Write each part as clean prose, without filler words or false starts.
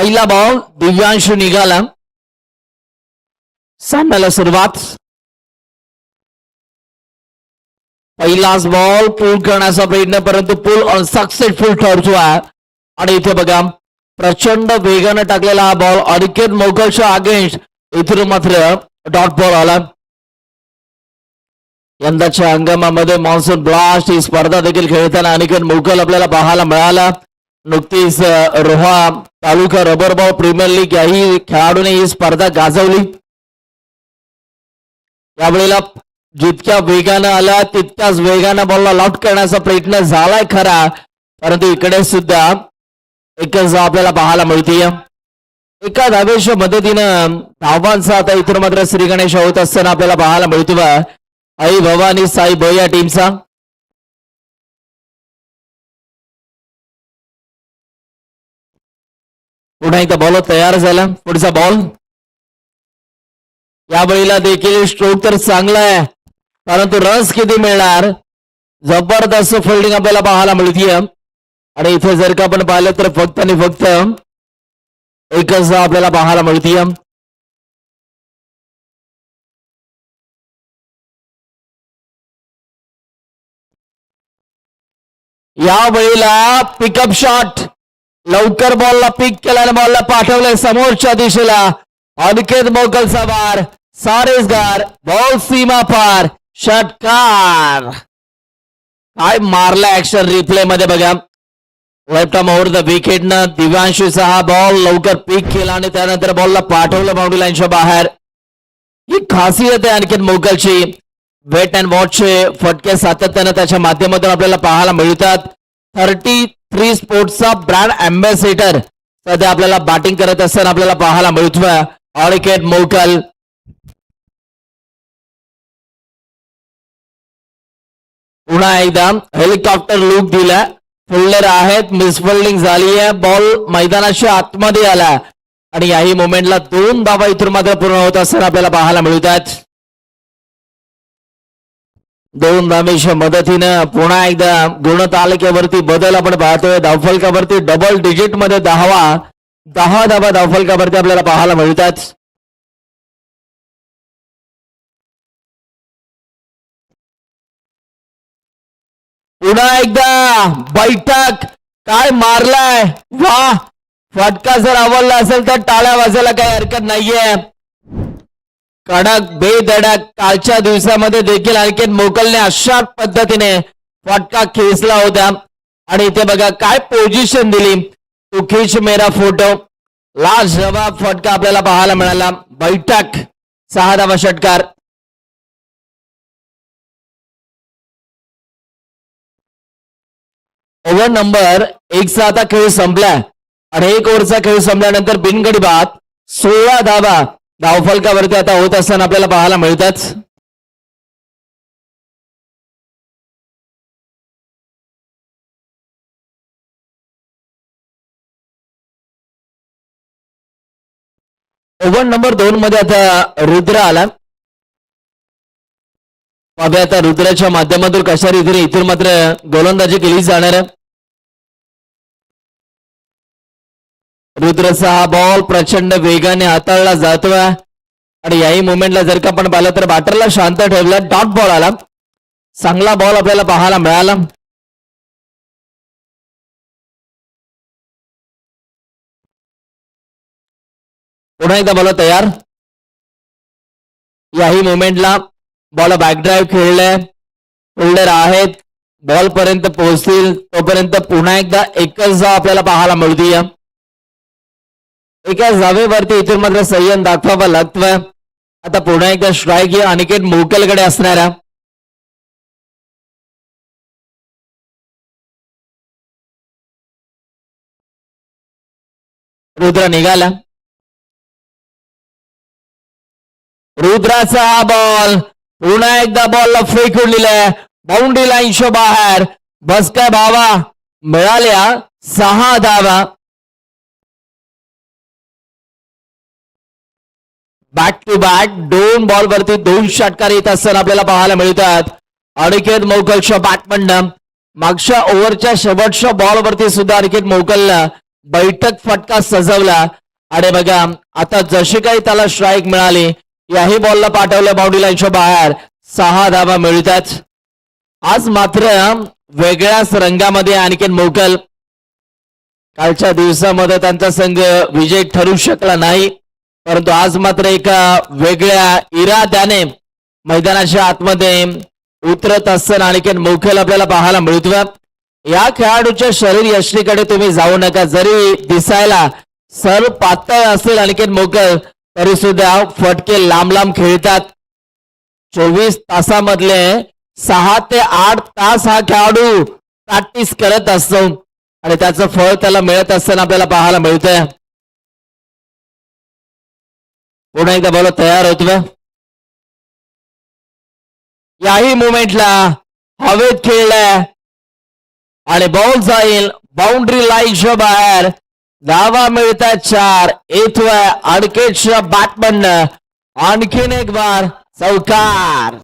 पहिला बॉल दिव्यांशू निघाला. सामन्याला सुरुवात. पहिलाच बॉल पूल करण्याचा प्रयत्न परंतु पूल अनसक्सेसफुल ठरतो आहे. आणि इथे बघा प्रचंड वेगाने टाकलेला हा बॉल अनिकेत मोगलच्या अगेन्स्ट इथून मात्र डॉट बॉल आला. यंदाच्या हंगामामध्ये मान्सून ब्लास्ट ही स्पर्धा देखील खेळताना अनिकेत मोगल आपल्याला पाहायला मिळाला. नुकतीच रोहा तालुका रबर बॉल प्रीमियर लीग याही खेळाडूने ही स्पर्धा गाजवली. यावेळेला जितक्या वेगानं आला तितक्याच वेगानं बॉलला लॉट करण्याचा प्रयत्न झालाय खरा परंतु इकडे सुद्धा एकच आपल्याला पाहायला मिळतीय. एका धावेच्या मदतीनं धावांचा आता इथून मात्र श्री गणेश होत असताना आपल्याला पाहायला मिळतो आई भवानी साई भैया टीमचा. पुन्हा एकदा बॉल तयार झाला. पुढचा बॉल. यावेळेला देखील स्ट्रोक तर चांगला आहे परंतु रन्स किती मिळणार. जबरदस्त फिल्डिंग आपल्याला पाहायला मिळतीये. आणि इथे जर का आपण पाहिलं तर फक्त आणि फक्त एकच आपल्याला पाहायला मिळतीये. यावेळेला पिकअप शॉट लवकर बॉलला पिक केला आणि बॉलला पाठवलंय समोरच्या दिशेला. अनिकेत मोगलचा वार सारेसगार बॉल सीमा पार षटकार. काय मारला ऍक्शन रिप्ले मध्ये बघा. Left arm over the wicket न दिव्यांशूचा हा बॉल लवकर पिक केला आणि त्यानंतर बॉलला पाठवलं बाउंड्री लाईनच्या बाहेर. ही खासियत आहे अनिकेत मोगलची. वेट अँड वॉचचे फटके सातत्याने त्याच्या माध्यमातून आपल्याला पाहायला मिळतात. 33 स्पोर्ट्सचा ब्रँड अँबॅसेडर सध्या आपल्याला बॅटिंग करत असताना आपल्याला पाहायला मिळतोय अनिकेत मोगल. पुन्हा एकदा हेलिकॉप्टर लुक दिला. फिल्डर आहेत मिसफिल्डिंग झाली आहे. बॉल मैदानाच्या आतमध्ये आला आणि याही मोमेंटला 2 धावा इथून मात्र पूर्ण होत असताना आपल्याला पाहायला मिळतात. 2 धावेच्या मदतीनं पुन्हा एकदा गुणतालिकेवरती बदल आपण पाहतोय. धावफलकावरती डबल डिजिट मध्ये 10 धावा धावफलकावरती आपल्याला पाहायला मिळतात. पुन्हा एकदा बैठक काय मारलाय. वा फटका जर आवडला असेल तर टाळ्या वाजायला काही हरकत नाहीये. कडक बेधडक कालच्या दिवसामध्ये देखील अनिकेत मोगलने अशा पद्धतीने फटका खेचला होता. आणि इथे बघा काय पोझिशन दिली. तू खीच मेरा फोटो लाजवाब फटका आपल्याला पाहायला मिळाला. बैठक 6 धावा षटकार. ओव्हर नंबर 1चा आता खेळ संपला आणि 1 ओव्हरचा खेळ संपल्यानंतर बिनगडी बाद 16 धावा धावफलकावरती आता होत असताना आपल्याला पाहायला मिळतात. ओव्हर नंबर 2 मध्ये आता रुद्र आला. पाहूया आता रुद्राच्या माध्यमातून कशा रीतीने इथून मात्र गोलंदाजी केली जाणार आहे. रुद्रचा हा बॉल प्रचंड वेगाने हाताळला जातोय आणि याही मुवमेंटला जर का आपण पाहिलं तर बॅटरला शांत ठेवलं. डॉट बॉल आला. चांगला बॉल आपल्याला पाहायला मिळाला. पुन्हा एकदा बॉल तयार. याही मुवमेंटला बॉल बॅकड्राईव्ह खेळलाय. फिल्डर आहेत बॉल पर्यंत पोहोचतील तोपर्यंत पुन्हा एकदा एकच धाव आपल्याला पाहायला मिळतीय. एका जावेवरती इथून मात्र संयम दाखवावा लागतोय. आता पुन्हा एकदा स्ट्राईक ही अनिकेत मोगलकडे असणार आहे. रुद्र निघाला. रुद्राचा हा बॉल पुन्हा एकदा बॉलला फेकून दिलाय बाउंड्री लाईनच्या बाहेर. बस काय भावा मिळाल्या 6 धावा. बॅक टू बॅक 2 बॉलवरती 2 षटकार येत असताना आपल्याला पाहायला मिळतात. अनिकेत मोगलच्या बॅटमॅननं मागच्या ओव्हरच्या शेवटच्या बॉलवरती सुद्धा अनिकेत मोगलनं बैठक फटका सजवला आणि बघा आता जशी काही त्याला स्ट्राईक मिळाली याही बॉलला पाठवलं बाउंड्री लाईनच्या बाहेर 6 धावा मिळतात. आज मात्र वेगळ्याच रंगामध्ये आणखीन मोकल. कालच्या दिवसामध्ये त्यांचा संघ विजय ठरू शकला नाही परंतु आज मात्र एका वेगळ्या इराद्याने मैदानाच्या आतमध्ये उतरत असताना आणखीन मोकल आपल्याला पाहायला मिळतोय. या खेळाडूच्या शरीर यष्टीकडे तुम्ही जाऊ नका. जरी दिसायला सर पातळ असेल आणखीन मोकल तरी सुद्धा फटके लांब लांब खेळतात. 24 तासामधले 6 ते 8 तास हा खेळाडू प्रॅक्टिस करत असतो आणि त्याचं फळ त्याला मिळत असताना आपल्याला पाहायला मिळतंय. पुन्हा एकदा बॉल तयार होतोय. याही मुवमेंटला हवेत खेळलाय आणि बॉल जाईल बाउंड्री लाईनच्या बाहेर. धावा मिळतात 4. येतोय अडकेटच्या बॅटमॅन आणखीन एक बार चौकार.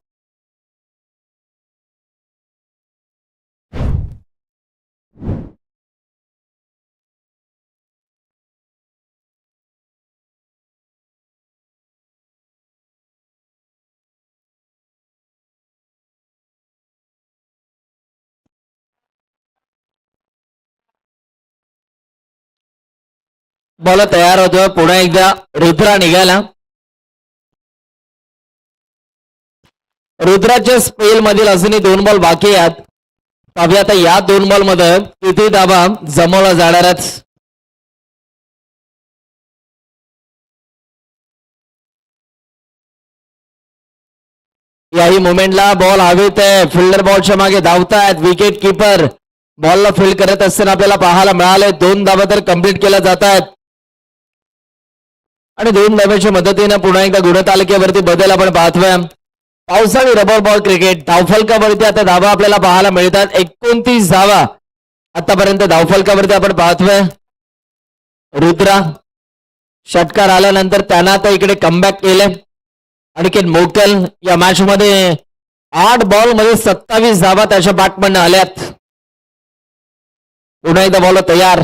बॉल तयार होतो. पुन्हा एकदा रुद्रा निघाला. रुद्राच्या स्पेल मधील अजूनही 2 बॉल बाकी आहेत. पाहूया आता या 2 बॉल मध्ये किती धावा जमवला जाणारच. याही मुवमेंटला बॉल हवेत आहे. फिल्डर बॉलच्या मागे धावतायत. विकेट किपर बॉलला फील्ड करत असताना आपल्याला पाहायला मिळाले. 2 धावा तर कंप्लीट केल्या जात आहेत आणि 2 धाव्याच्या मदतीने पुन्हा एकदा गुणतालिकेवरती बदल आपण पाहतोय. पावसाळी रबर बॉल क्रिकेट धावफलकावरती आता धावा आपल्याला पाहायला मिळतात. 29 धावा आतापर्यंत धावफलकावरती आपण पाहतोय. रुद्रा षटकार आल्यानंतर त्यांना आता इकडे कमबॅक केले. आणखीन मोकल या मॅच मध्ये 8 बॉल मध्ये 27 धावा त्याच्या बॅटमॅन आल्यात. पुन्हा एकदा बॉल तयार.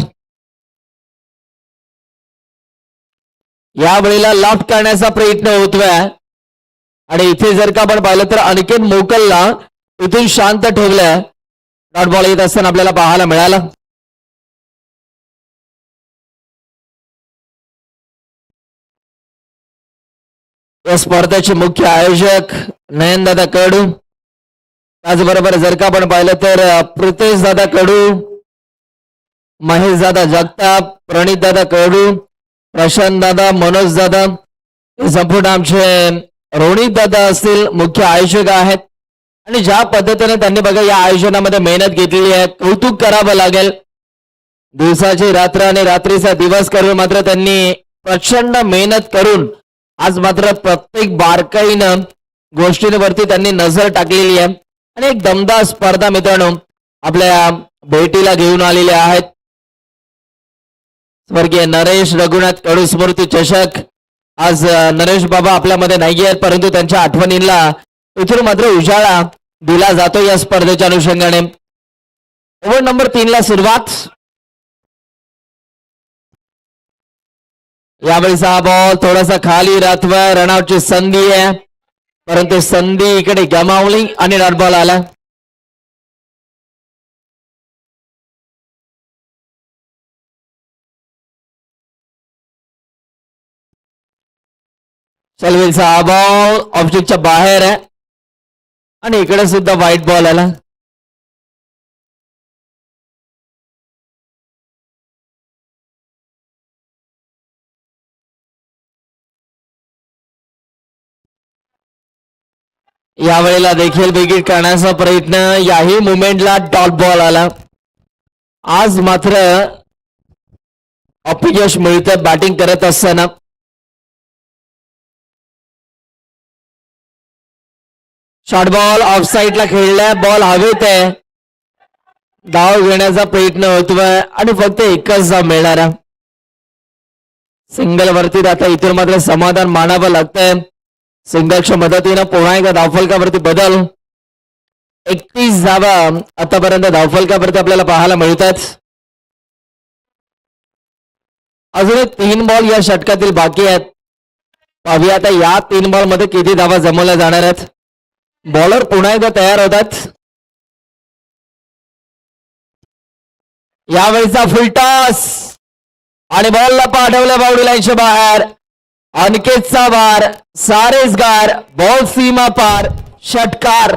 यावेळेला लॉफ्ट करण्याचा प्रयत्न होतोय आणि इथे जर का आपण पाहिलं तर आणखीन मोकलला इथून शांत ठेवलंय. डॉट बॉल येत असताना आपल्याला पाहायला मिळाला. या स्पर्धेचे मुख्य आयोजक नयनदादा कडू. त्याचबरोबर जर का आपण पाहिलं तर प्रितेश दादा कडू, महेश दादा जगताप, प्रणित दादा कडू, प्रशांत दादा, मनोज दादा, संपूर्ण आमचे रोनित दादा असतील मुख्य आयोजक आहेत. आणि ज्या पद्धतीने त्यांनी बघा या आयोजनामध्ये मेहनत घेतलेली आहे कौतुक करावं लागेल. दिवसाची रात्र आणि रात्रीचा दिवस करून मात्र त्यांनी प्रचंड मेहनत करून आज मात्र प्रत्येक बारकाईनं गोष्टींवरती त्यांनी नजर टाकलेली आहे आणि एक दमदार स्पर्धा मित्रांनो आपल्या भेटीला घेऊन आलेले आहेत. स्वर्गीय नरेश रघुनाथ कडू स्मृती चषक. आज नरेश बाबा आपल्यामध्ये नाही आहेत परंतु त्यांच्या आठवणींना इथून मात्र उजाळा दिला जातो या स्पर्धेच्या अनुषंगाने. ओव्हर नंबर 3 ला सुरुवात. यावेळेस हा बॉल थोडासा खाली राहतोय. रनआउटची संधी आहे परंतु संधी इकडे गमावली आणि डॉट बॉल आला. चलवेलचा हा बॉल ऑब्जेक्टच्या बाहेर आहे आणि इकडे सुद्धा व्हाईट बॉल आला. यावेळेला देखील विकेट करण्याचा प्रयत्न. याही मुवमेंटला डॉट बॉल आला. आज मात्र अपयश मिळतं बॅटिंग करत असताना. शॉर्ट बॉल ऑफ साईडला खेळलाय. बॉल हवेत आहे. धाव घेण्याचा प्रयत्न होतोय आणि फक्त एकच धाव मिळणारा. सिंगल वरती आता इथून मात्र समाधान मानावं लागतंय. सिंगलच्या मदतीनं पुन्हा एकदा धावफलकावरती बदल. 31 धावा आतापर्यंत धावफलकावरती आपल्याला पाहायला मिळतात. अजून 3 बॉल या षटकातील बाकी आहेत. पाहूया आता या 3 बॉल मध्ये किती धावा जमवल्या जाणार आहेत. बॉलर पुन्हा एकदा तयार होतात. यावेळीचा फुलटॉस आणि बॉलला पाठवलं बाउंड्री लाईनच्या बाहेर. अनिकेतचा वार, सारेसगार, बॉल सीमा पार, षटकार.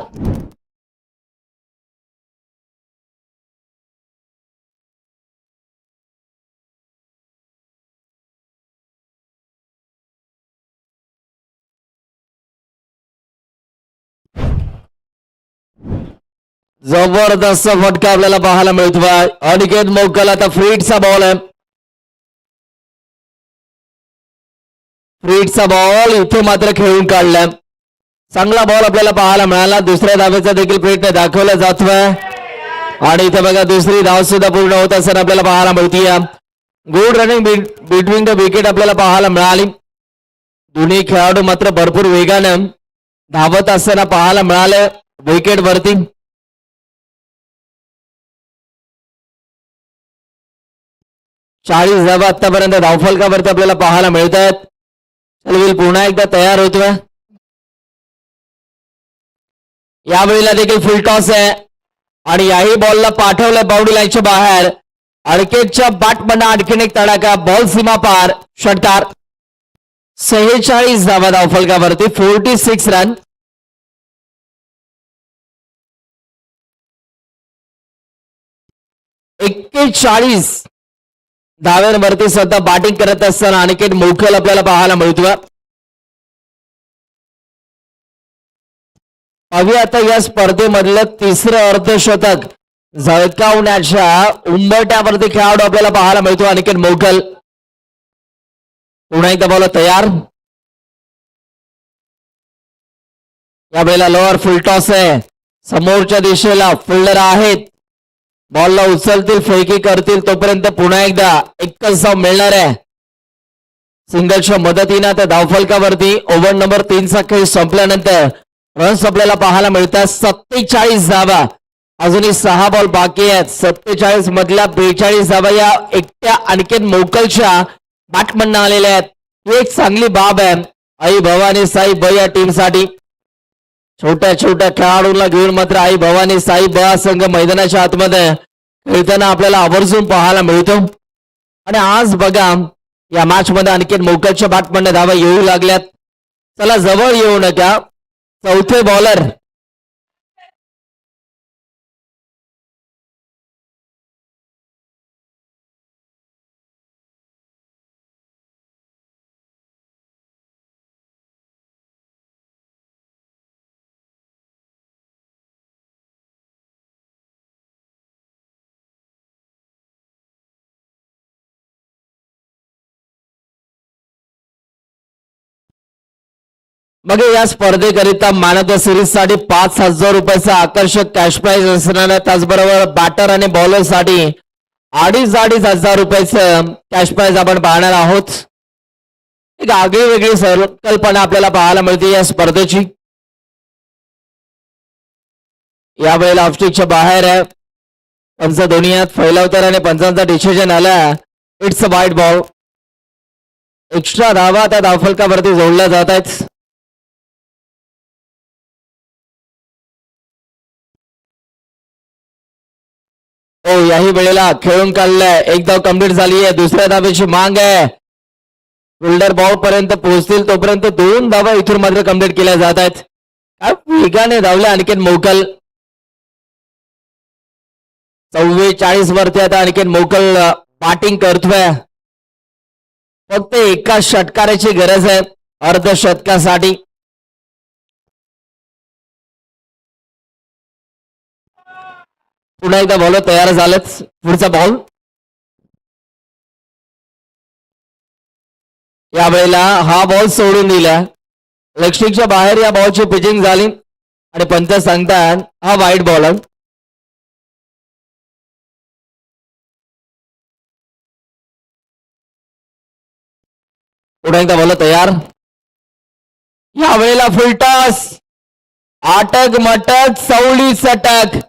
जबरदस्त फटका आपल्याला पाहायला मिळतोय. अनिकेत मोकल आता फ्रीटचा बॉल आहे. फ्रीटचा बॉल इथे मात्र खेळून काढलाय. चांगला बॉल आपल्याला पाहायला मिळाला. दुसऱ्या धावेचा देखील प्रयत्न दाखवला जातोय आणि इथे बघा दुसरी धाव सुद्धा पूर्ण होत असताना आपल्याला पाहायला मिळतीये. Good running between the wicket आपल्याला पाहायला मिळाली. दोन्ही खेळाडू मात्र भरपूर वेगाने धावत असताना पाहायला मिळाले विकेट वरती. चाळीस धावा आतापर्यंत धावफलकावरती आपल्याला पाहायला मिळत आहेत. पुन्हा एकदा तयार होतोय. यावेळेला देखील फुल टॉस आहे आणि याही बॉलला पाठवलं बाउंड्री लाईनच्या बाहेर. अनिकेतच्या बॅटमधनं आणखीन एक तडाखा, बॉल सीमा पार, षटकार. 46 धावा धावफलकावरती, 46 रन. एक्केचाळीस धाव्यांवरती स्वतः बॅटिंग करत असताना अनिकेत मोकल आपल्याला पाहायला मिळतोय. अवी आता या स्पर्धेमधलं तिसरं अर्धशतक झळकावण्याच्या उंबरट्यावरती खेळाडू आपल्याला पाहायला मिळतो अनिकेत मोकल. पुन्हा एकदा बॉल तयार. यावेळेला लोअर फुल टॉस आहे. समोरच्या दिशेला फिल्डर आहेत. बॉलला उचलतील, फेकी करतील तोपर्यंत पुन्हा एकदा एकच धाव मिळणार आहे. सिंगलच्या मदतीनं त्या धावफलकावरती ओव्हर नंबर 3 चा खेळ संपल्यानंतर रन्स आपल्याला पाहायला मिळतात 47 धावा. अजूनही 6 बॉल बाकी आहेत. 47 मधल्या 42 धावा या एकट्या अनिकेत मोकलच्या बॅटमधनं आलेल्या आहेत. ही एक चांगली बाब आहे आई भवानी साई ब या टीमसाठी. छोट्या छोट्या खेळाडूंना घेऊन मात्र आई भवानी साई ब संघ मैदानाच्या आतमध्ये खेळताना आपल्याला आवर्जून पाहायला मिळतो. आणि आज बघा या मॅच मध्ये अनिकेत मोकलच्या बॅटमधनं धावा येऊ लागल्यात. चला जवळ येऊ नका. चौथे बॉलर मग या स्पर्धेकरिता मॅन ऑफ द सिरीज साठी 5,000 रुपयाचा आकर्षक कॅश प्राइज असणार आहे. त्याचबरोबर बॅटर आणि बॉलर साठी 2,500 रुपयाचं कॅश प्राइज आपण पाहणार आहोत. एक आगळी वेगळी संकल्पना आपल्याला पाहायला मिळते या स्पर्धेची. यावेळेला ऑफस्टिकच्या बाहेर आहे. पंच दोन्ही आहेत फैलावतर आणि पंचांचा डिसिजन आला. इट्स अ वाईट बॉल. एक्स्ट्रा धावा त्या धावफलकावरती जोडल्या जात आहेत. याही वेळेला खेळून काढलाय. एक धाव कंप्लीट झाली आहे. दुसऱ्या धावेची मांग आहे. फिल्डर बॉल पर्यंत पोहोचतील तोपर्यंत 2 धावा इथून मात्र कंप्लीट केल्या जात आहेत. काय वेगाने धावले अनिकेत मोकल. 44 वरती आता अनिकेत मोकल बॅटिंग करतोय. फक्त एका षटकाराची गरज आहे अर्धशतकासाठी. पुन्हा एकदा बॉल तयार झालेत. पुढचा बॉल. यावेळेला हा बॉल सोडून दिला. लेगस्टिकच्या बाहेर या बॉलची पिचिंग झाली आणि पंच सांगतात हा वाईट बॉल आहे. पुन्हा एकदा बॉल तयार. यावेळेला फुलटॉस. आटक मटक सवली सटक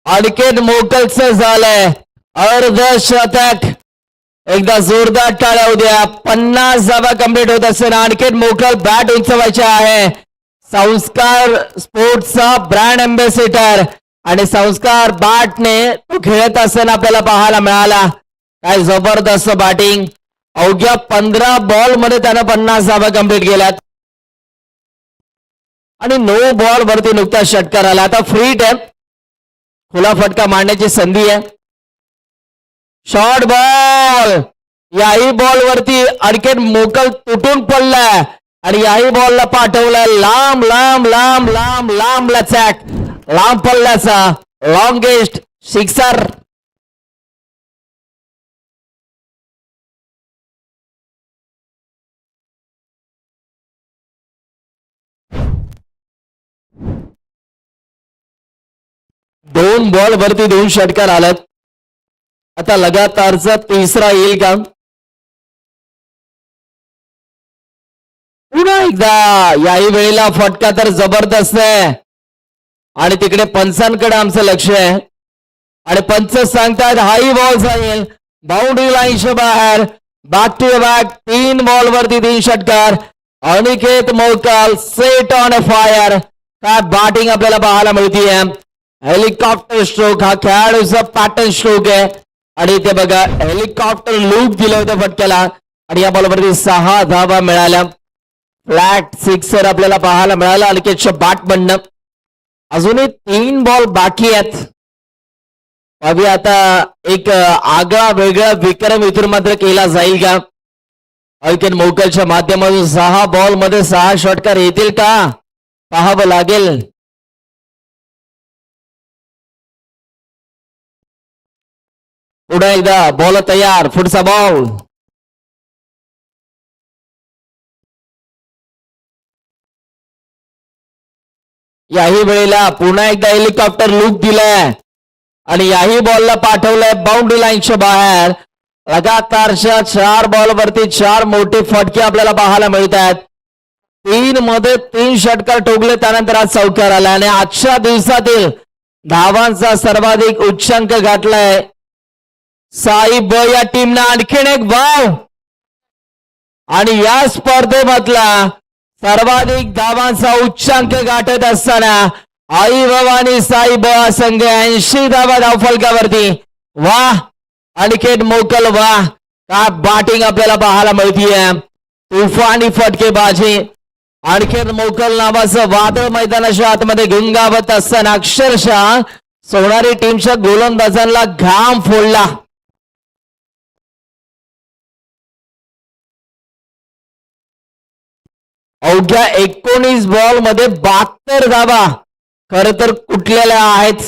अनिकेत मोकलचं झालंय अर्धशतक. एकदा जोरदार टाळ्या उद्या 50 धावा कंप्लीट होत असताना अनिकेत मोकल बॅट उंचवायचे आहे. संस्कार स्पोर्ट्सचा ब्रँड अँबॅसेडर आणि संस्कार बॅटने तो खेळत असताना आपल्याला पाहायला मिळाला. काय जबरदस्त बॅटिंग. अवघ्या 15 बॉल मध्ये त्यानं 50 धावा कंप्लीट केल्यात आणि 9 बॉल वरती नुकता षटकार आला. आता फ्री आहे, खुला फटका मारण्याची संधी आहे. Short ball. याही बॉल वरती अनिकेत मोकल तुटून पडलाय आणि याही बॉलला पाठवलाय लांब लांब लांब लांब लांब लचॅक लांब पल्ल्याचा लॉंगेस्ट सिक्सर. दोन बॉल वरती 2 षटकार आलेत. आता लगातारचा तिसरा येईल का? पुन्हा एकदा याही वेळेला फटका तर जबरदस्त आहे आणि तिकडे पंचांकडे आमचं लक्ष आहे आणि पंच सांगतात हाही बॉल जाईल बाउंड्री लाईनच्या बाहेर. बॅक टू बॅक 3 बॉल वरती 3 षटकार. अनिकेत मोकल सेट ऑन अ फायर. काय बॅटिंग आपल्याला पाहायला मिळतीये. हेलिकॉप्टर स्ट्रोक हा खेळाडूचा पॅटर्न स्ट्रोक आहे आणि इथे बघा हेलिकॉप्टर लूक दिलं होतं फटक्याला आणि या बॉलवरती 6 धावा मिळाल्या. फ्लॅट सिक्सर आपल्याला पाहायला मिळाला अनिकेतच्या बॅट म्हणणं. अजूनही 3 बॉल बाकी आहेत. अभि आता एक आगळा वेगळा विक्रम इथून मात्र केला जाईल का? अनिकेत मोकलच्या माध्यमातून 6 बॉल मध्ये 6 षटकार येतील का? पाहावं लागेल. पुढे एकदा बॉल तयार. पुढचा बॉल. याही वेळेला पुन्हा एकदा हेलिकॉप्टर लूक दिलाय आणि याही बॉलला पाठवलंय बाउंड्री लाईनच्या बाहेर. लगातारच्या 4 बॉल वरती 4 मोठे फटके आपल्याला पाहायला मिळत आहेत. 3 मध्ये 3 षटकार ठोकले त्यानंतर आज चौकार आला आणि आजच्या दिवसातील धावांचा सर्वाधिक उच्चांक गाठलाय साई ब या टीमनं. आणखीन एक वाव आणि या स्पर्धेमधला सर्वाधिक धावांचा उच्चांक गाठत असताना आई भवानी साई ब संघ 80 धावा धावफलकावरती. वाह अनिकेत मोकल वाह. काय बॅटिंग आपल्याला पाहायला मिळतीये. तुफानी फटकेबाजी. अनिकेत मोकल नावाचं वादळ मैदानाच्या आतमध्ये गुंगावत असताना अक्षरशः सोनारी टीमच्या गोलंदाजांना घाम फोडला. अवघ्या 19 बॉल मध्ये 72 धावा खर तर कुठलेल्या आहेत.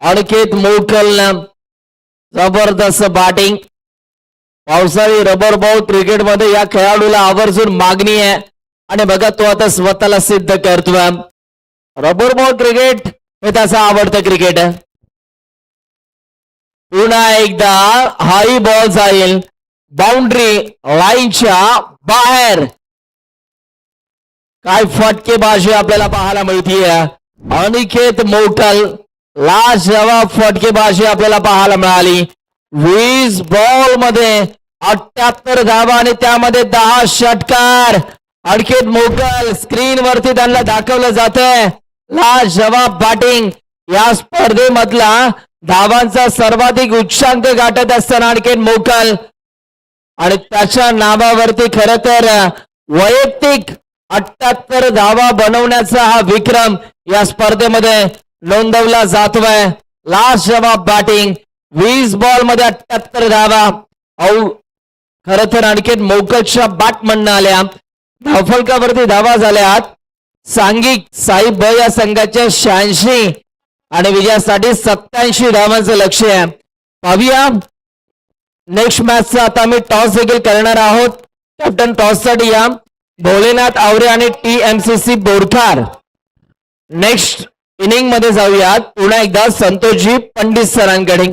अनिकेत मोकलनं जबरदस्त बॅटिंग. पावसाळी रबर बॉल क्रिकेटमध्ये या खेळाडूला आवर्जून मागणी आहे आणि बघा तो आता स्वतःला सिद्ध करतोय. रबर बॉल क्रिकेट हे त्याचा आवडतं क्रिकेट आहे. पुन्हा एकदा हाई बॉल जाईल बाउंड्री लाईनच्या बाहेर. काय फटकेबाजी आपल्याला पाहायला मिळतीये. अनिकेत मोकल लाजवाब फटकेबाजी आपल्याला पाहायला मिळाली. 20 बॉल मध्ये 78 धावा आणि त्यामध्ये 10 षटकार. अनिकेत मोकल स्क्रीन वरती त्यांना दाखवलं जातंय लाजवाब बॅटिंग. या स्पर्धेमधला धावांचा सर्वाधिक उच्चांक गाठत असताना अनिकेत मोकल आणि त्याच्या नावावरती खर तर वैयक्तिक 78 धावा बनवण्याचा हा विक्रम या स्पर्धेमध्ये नोंदवला जातोय. लास्ट जवाब बॅटिंग 20 बॉल मध्ये 78 धावा. खर तर अनिकेत मोकलच्या बॅट म्हणणं आल्या. धावफलकावरती धावा झाल्यात सांघिक साई ब या संघाच्या 86 आणि विजयासाठी 87 धावांचं लक्ष आहे. पाहूया नेक्स्ट मॅचचा आता आम्ही टॉस देखील करणार आहोत. कॅप्टन टॉससाठी या भोलेनाथ आवरे आणि TMCC बोरखार. नेक्स्ट इनिंग मध्ये जाऊयात पुन्हा एकदा संतोषजी पंडित सरांकडे.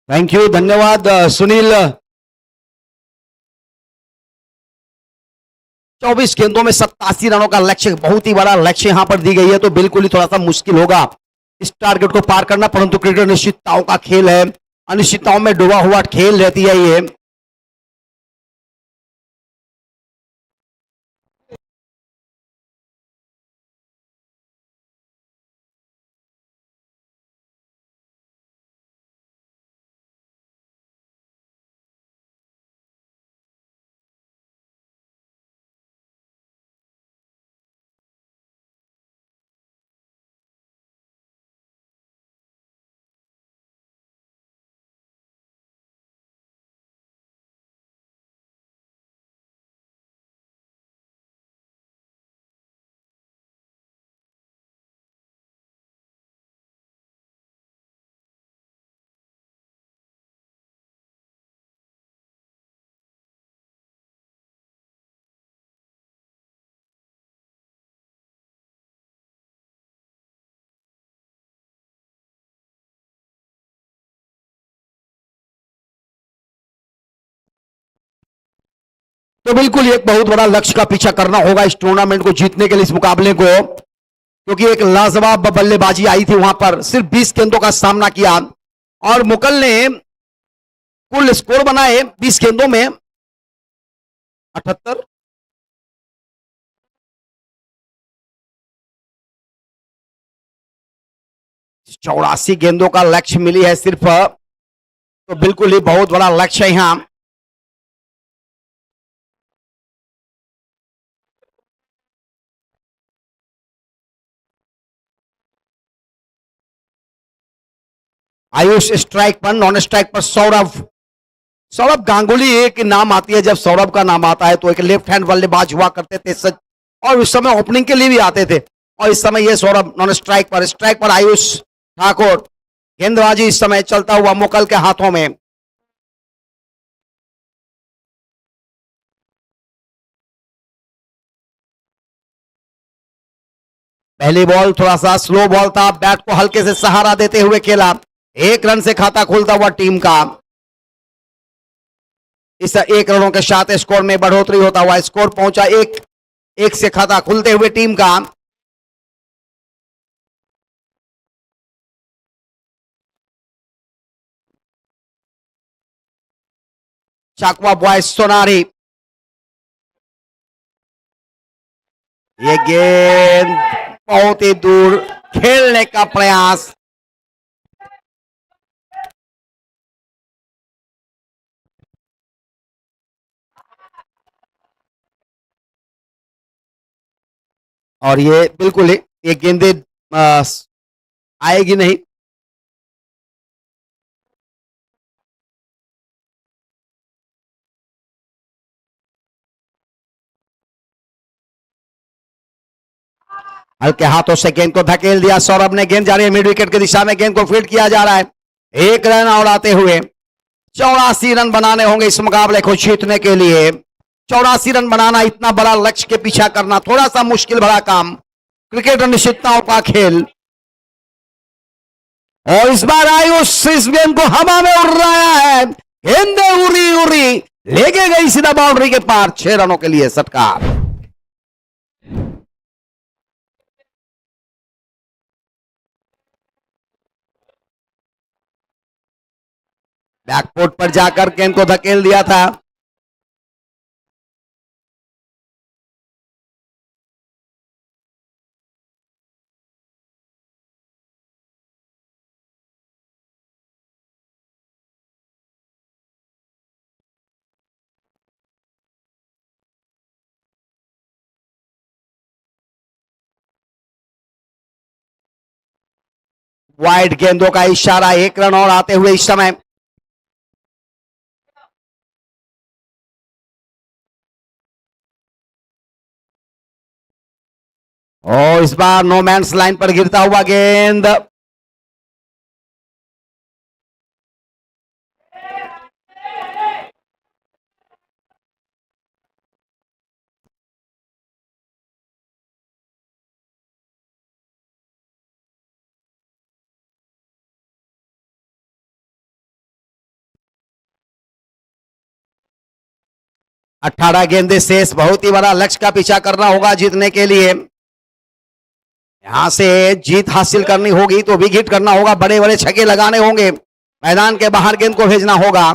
थैंक यू, धन्यवाद सुनील। 24 गेंदों में 87 रनों का लक्ष्य, बहुत ही बड़ा लक्ष्य यहां पर दी गई है, तो बिल्कुल ही थोड़ा सा मुश्किल होगा इस टारगेट को पार करना, परंतु क्रिकेट अनिश्चितताओं का खेल है, अनिश्चितताओं में डूबा हुआ खेल रहती है ये। तो बिल्कुल एक बहुत बड़ा लक्ष्य का पीछा करना होगा इस टूर्नामेंट को जीतने के लिए, इस मुकाबले को, क्योंकि एक लाजवाब बल्लेबाजी आई थी वहां पर, सिर्फ 20 गेंदों का सामना किया और मुकल ने कुल स्कोर बनाए 20 गेंदों में 78, 84 गेंदों का लक्ष्य मिली है सिर्फ, तो बिल्कुल ही बहुत बड़ा लक्ष्य है यहां। आयुष स्ट्राइक पर, नॉन स्ट्राइक पर सौरभ, सौरभ गांगुली एक नाम आती है, जब सौरभ का नाम आता है तो एक लेफ्ट हैंड बल्लेबाज हुआ करते थे सच, और उस समय ओपनिंग के लिए भी आते थे, और इस समय ये सौरभ नॉन स्ट्राइक पर, स्ट्राइक पर आयुष ठाकुर, गेंदबाजी इस समय चलता हुआ मुकल के हाथों में। पहली बॉल थोड़ा सा स्लो बॉल था, बैट को हल्के से सहारा देते हुए खेला, 1 रन से खाता खुलता हुआ टीम का। इस 1 रनों के साथ स्कोर में बढ़ोतरी होता हुआ स्कोर पहुंचा 1 से खाता खुलते हुए टीम का। चाकवा बॉयज सोनारी, ये गेंद बहुत ही दूर खेलने का प्रयास, और ये बिल्कुल ही ये गेंदे आएगी नहीं। हल्के हाथों से गेंद को धकेल दिया सौरभ ने, गेंद जा रही है मिड विकेट की दिशा में, गेंद को फील्ड किया जा रहा है, 1 रन और आते हुए 84 रन बनाने होंगे इस मुकाबले को जीतने के लिए। 84 रन बनाना, इतना बड़ा लक्ष्य के पीछा करना थोड़ा सा मुश्किल भरा काम, क्रिकेट अनिश्चितताओं का खेल, और इस बार आयुष इस गेंद को हवा में उड़ रहा है, गेंदे उड़ी उड़ी लेके गई सीधा बाउंड्री के पार, 6 रनों के लिए सटकार। बैकफुट पर जाकर गेंद को धकेल दिया था, वाइड गेंदों का इशारा, 1 रन और आते हुए इस समय। और इस बार नो मैंस लाइन पर गिरता हुआ गेंद, 18 गेंदे शेष, बहुत ही बड़ा लक्ष्य का पीछा करना होगा जीतने के लिए। यहां से जीत हासिल करनी होगी तो भी हिट करना होगा, बड़े बड़े छक्के लगाने होंगे, मैदान के बाहर गेंद को भेजना होगा।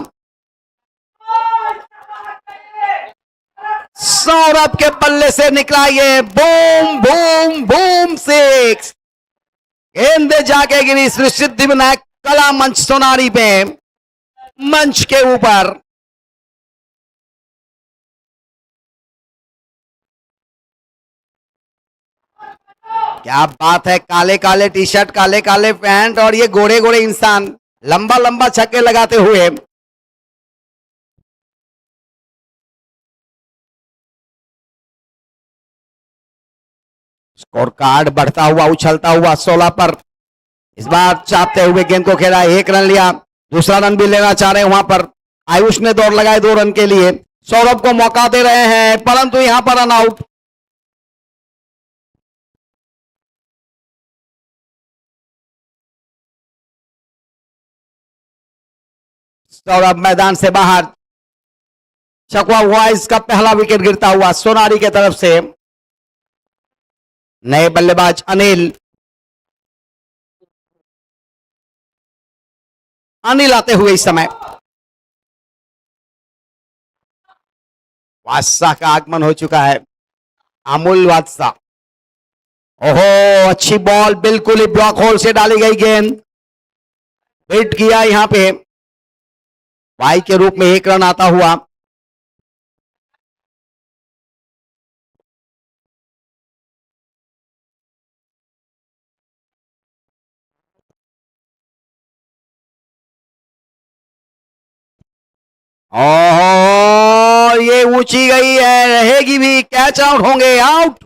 सौरभ के बल्ले से निकला ये बूम बूम बूम सिक्स। गेंद जाके गिरी श्री सिद्धिविनायक कला मंच सोनारी पे, मंच के ऊपर। क्या बात है, काले काले टी शर्ट, काले काले पैंट और ये गोरे गोरे इंसान लंबा लंबा छक्के लगाते हुए। स्कोर कार्ड बढ़ता हुआ, उछलता हुआ 16 पर। इस बार चापते हुए गेंद को खेला, 1 रन लिया, दूसरा रन भी लेना चाह रहे हैं वहां पर। आयुष ने दौड़ लगाए 2 रन के लिए, सौरभ को मौका दे रहे हैं परंतु यहां पर रन आउट। सौरभ मैदान से बाहर। छकवा हुआ, इसका पहला विकेट गिरता हुआ सोनारी की तरफ से। नए बल्लेबाज अनिल आते हुए इस समय। वादशाह का आगमन हो चुका है, अमूल वादशाह। ओहो, अच्छी बॉल, बिल्कुल ही ब्लॉक होल से डाली गई गेंद, हिट किया यहां पे वाई के रूप में 1 रन आता हुआ। और ये ऊंची गई है, रहेगी भी, कैच आउट होंगे, आउट।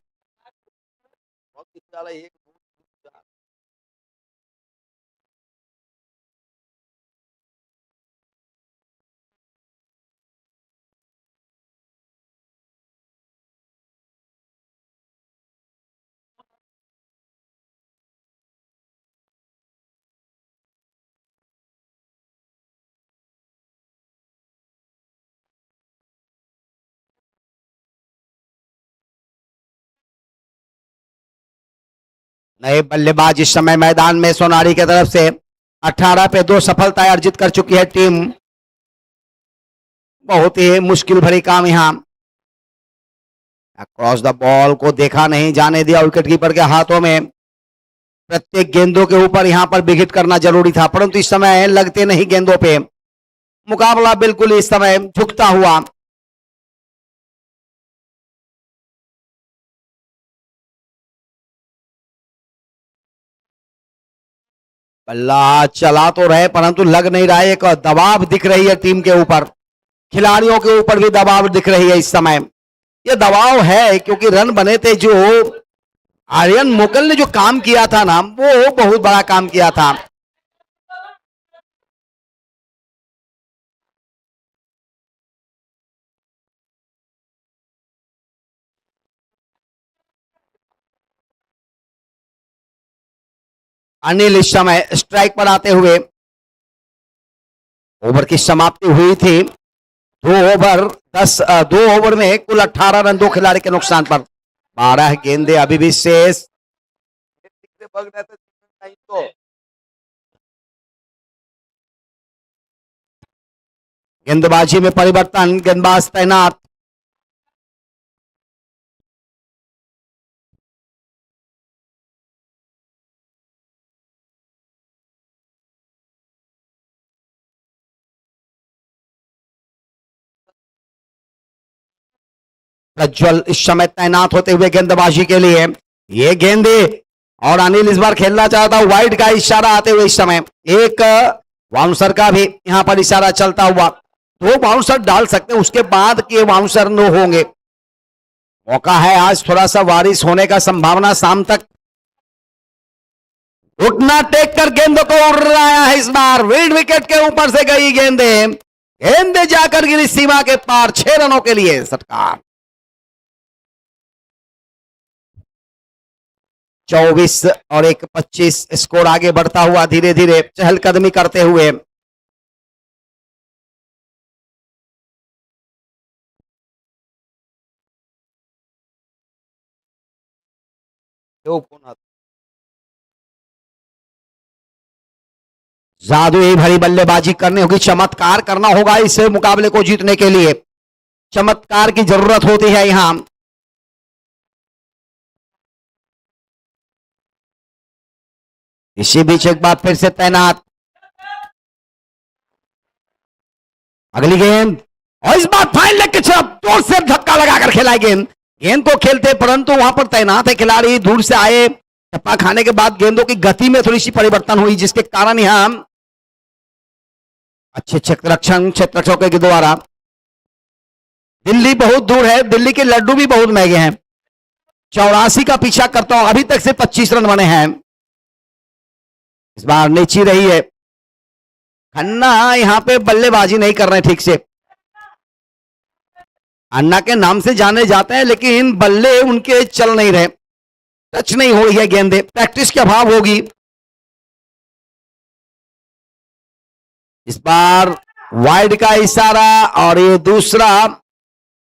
नए बल्लेबाज इस समय मैदान में सोनारी की तरफ से। 18 पे 2 सफलताएं अर्जित कर चुकी है टीम। बहुत ही मुश्किल भरी काम यहां। क्रॉस द बॉल को देखा नहीं जाने दिया विकेटकीपर के हाथों में। प्रत्येक गेंदों के ऊपर यहां पर विकेट करना जरूरी था, परंतु इस समय लगते नहीं गेंदों पे। मुकाबला बिल्कुल इस समय झुकता हुआ। बल्ला चला तो रहे परंतु लग नहीं रहा है, एक दबाव दिख रही है टीम के ऊपर, खिलाड़ियों के ऊपर भी दबाव दिख रही है इस समय। ये दबाव है क्योंकि रन बने थे, जो आर्यन मोकल ने जो काम किया था ना, वो बहुत बड़ा काम किया था। अनिल इस समय स्ट्राइक पर आते हुए। ओवर की समाप्ति हुई थी, 2 ओवर में कुल 18 रन 2 खिलाड़ी के नुकसान पर। 12 गेंदे अभी भी शेष। गेंदबाजी में परिवर्तन, गेंदबाज तैनात। प्रज्वल इस समय तैनात होते हुए गेंदबाजी के लिए। ये गेंदे और अनिल इस बार खेलना चाहता, वाइड का इशारा आते हुए इस समय। एक बाउंसर का भी यहां पर इशारा चलता हुआ। 2 बाउंसर डाल सकते हैं, उसके बाद के बाउंसर नो होंगे। मौका है आज थोड़ा सा बारिश होने का संभावना शाम तक। उठना टेक कर गेंद को उड़ाया है इस बार, विड विकेट के ऊपर से गई गेंदे जाकर गिरी सीमा के पार। 6 रनों के लिए सटकार। 24 और 25 स्कोर आगे बढ़ता हुआ धीरे धीरे चहलकदमी करते हुए। जादुई भरी बल्लेबाजी करनी होगी, चमत्कार करना होगा इस मुकाबले को जीतने के लिए। चमत्कार की जरूरत होती है यहां। इसी बीच एक बार फिर से तैनात अगली गेंद, और इस बार फाइन लेग की तरफ जोर से धक्का लगाकर खेला गेंद। गेंद तो खेलते परंतु वहां पर तैनात है खिलाड़ी, दूर से आए, टप्पा खाने के बाद गेंदों की गति में थोड़ी सी परिवर्तन हुई, जिसके कारण यहां अच्छे क्षेत्ररक्षकों के द्वारा। दिल्ली बहुत दूर है, दिल्ली के लड्डू भी बहुत महंगे हैं। 84 का पीछा करता हूं, अभी तक से 25 रन बने हैं। इस बार नीची रही है खन्ना, यहां पे बल्लेबाजी नहीं कर रहे ठीक से। अन्ना के नाम से जाने जाते हैं लेकिन बल्ले उनके चल नहीं रहे, टच नहीं हो रही है गेंदें, प्रैक्टिस के अभाव होगी। इस बार वाइड का इशारा, और ये दूसरा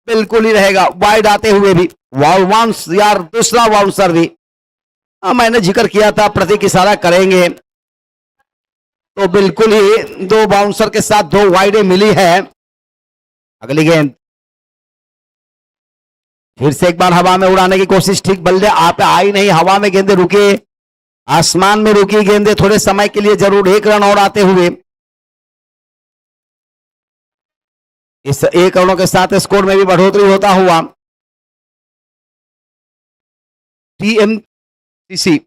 बिल्कुल ही रहेगा वाइड आते हुए भी। वाउंस यार, दूसरा बाउंसर भी। मैंने जिक्र किया था प्रतीक इशारा करेंगे, तो बिल्कुल ही 2 बाउंसर के साथ 2 वाइडें मिली है। अगली गेंद फिर से एक बार हवा में उड़ाने की कोशिश, ठीक बल्ले आप आई नहीं, हवा में गेंदें रुके, आसमान में रुकी गेंदें थोड़े समय के लिए जरूर। 1 रन और आते हुए, इस 1 रनों के साथ स्कोर में भी बढ़ोतरी होता हुआ। टीएमसीसी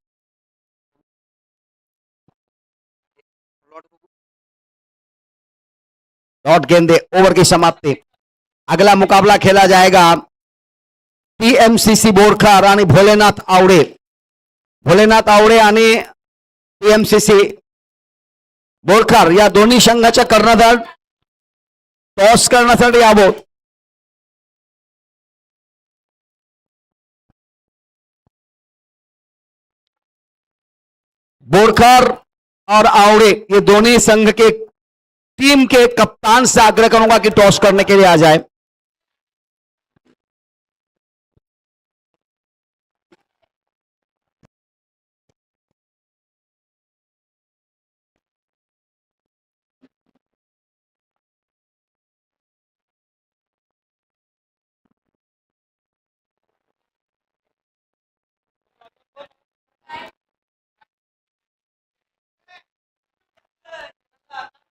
डॉट गेंदे, ओवर की समाप्ति। अगला मुकाबला खेला जाएगा टीएमसीसी बोरखा राणी भोलेनाथ आवडे। भोलेनाथ आवडे आणि टीएमसीसी बोरखार या दोन्ही संघाच्या कर्णधार टॉस करण्यासाठी यावं। बोरखार और आवड़े ये दोनों संघ के टीम के कप्तान से आग्रह करूंगा कि टॉस करने के लिए आ जाए।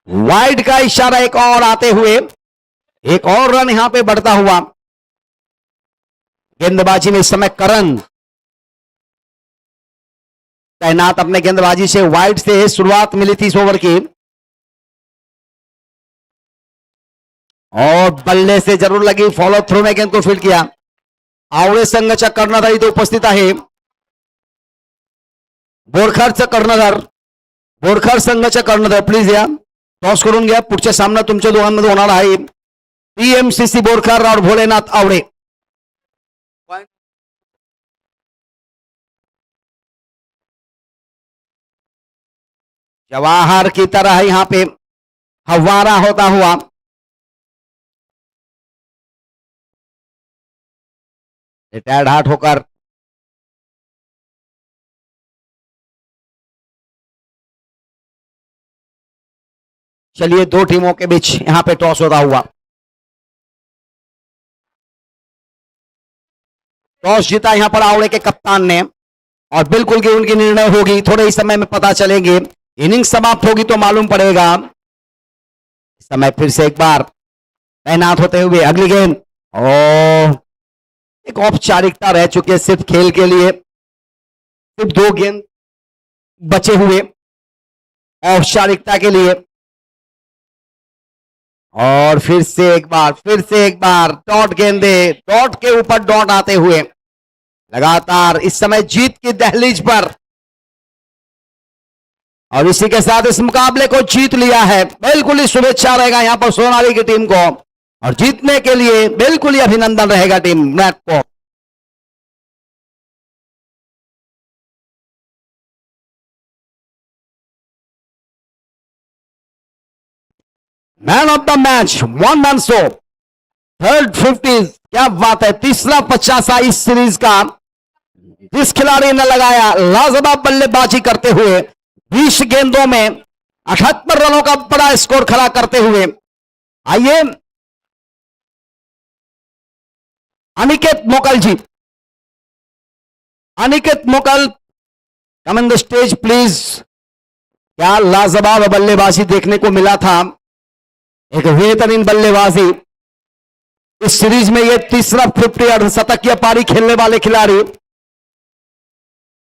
वाइड का इशारा एक और आते हुए, एक और रन यहां पे बढ़ता हुआ। गेंदबाजी में इस समय करण तैनात अपने गेंदबाजी से। वाइड से शुरुआत मिली थी इस ओवर की, और बल्ले से जरूर लगी, फॉलो थ्रू में गेंद को फील्ड किया। आवळे संघाच्या कर्णधार इथे उपस्थित आहे। बोरखारचा कर्णधार, बोरखार संघाच्या कर्णधार प्लीज या टॉस करून घ्या। पुढच्या सामना तुमच्या दोघांमध्ये होणार आहे टीएमसीसी बोरखार और भोलेनाथ आवड़े। जवाहर की तरह यहां पे फव्वारा होता हुआ। रिटायर्ड हार्ट होकर चलिए 2 टीमों के बीच यहां पे टॉस होता हुआ। टॉस जीता यहां पर आवड़े के कप्तान ने, और बिल्कुल की उनकी निर्णय होगी, थोड़े ही समय में पता चलेंगे। इनिंग समाप्त होगी तो मालूम पड़ेगा। इस समय फिर से एक बार तैनात होते हुए अगली गेंद, और एक औपचारिकता रह चुकी है सिर्फ खेल के लिए। सिर्फ 2 गेंद बचे हुए औपचारिकता के लिए, और फिर से एक बार डॉट गेंदे, डॉट के ऊपर डॉट आते हुए लगातार इस समय जीत की दहलीज पर, और इसी के साथ इस मुकाबले को जीत लिया है। बिल्कुल ही शुभेच्छा रहेगा यहां पर सोनाली की टीम को, और जीतने के लिए बिल्कुल ही अभिनंदन रहेगा टीम मैच को। Man of the match 1 man show, 3rd 50, क्या बात है, तीसरा 50 इस सीरीज का। जिस खिलाड़ी ने लगाया लाजवाब बल्लेबाजी करते हुए 20 गेंदों में 78 रनों का बड़ा स्कोर खड़ा करते हुए, आइए अनिकेत मोकल जी, अनिकेत मोकल कम इन द स्टेज प्लीज। क्या लाजवाब बल्लेबाजी देखने को मिला था, एक बेहतरीन बल्लेबाजी। इस सीरीज में यह तीसरा 50 अर्धशतकीय पारी खेलने वाले खिलाड़ी।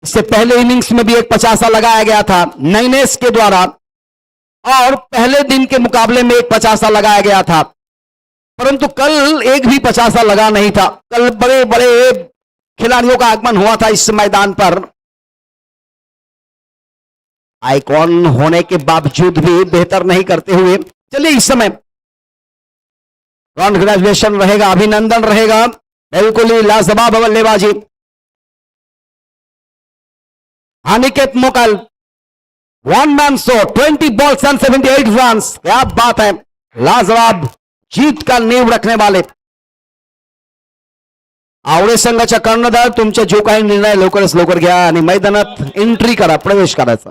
इससे पहले इनिंग्स में भी एक 50 लगाया गया था नाइनेस के द्वारा, और पहले दिन के मुकाबले में एक 50 लगाया गया था, परंतु कल एक भी 50 लगा नहीं था। कल बड़े बड़े खिलाड़ियों का आगमन हुआ था इस मैदान पर। आइकॉन होने के बावजूद भी बेहतर नहीं करते हुए, चलिए इस समय कॉन्ग्रेचुलेशन रहेगा, अभिनंदन रहेगा, बिल्कुल ही लाजवाब बल्लेबाजी। अनिकेत मोकल 1 man show, 20 balls end 78 run. क्या बात है, लाजवाब जीत का नींव रखणे वाले। आवडे संघाच्या कर्णधार तुमचे जो काही निर्णय लवकरच लवकर घ्या आणि मैदानात एंट्री करा, प्रवेश करायचा।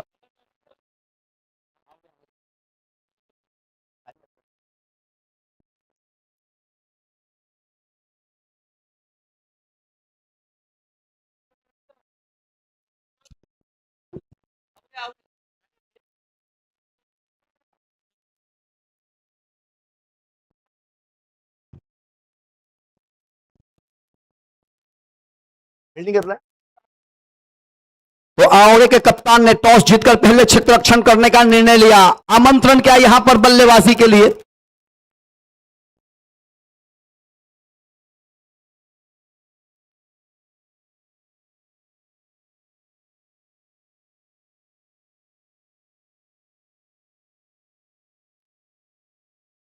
तो आवड़े के कप्तान ने टॉस जीतकर पहले क्षेत्र रक्षण करने का निर्णय लिया। आमंत्रण क्या यहां पर बल्लेबाजी के लिए?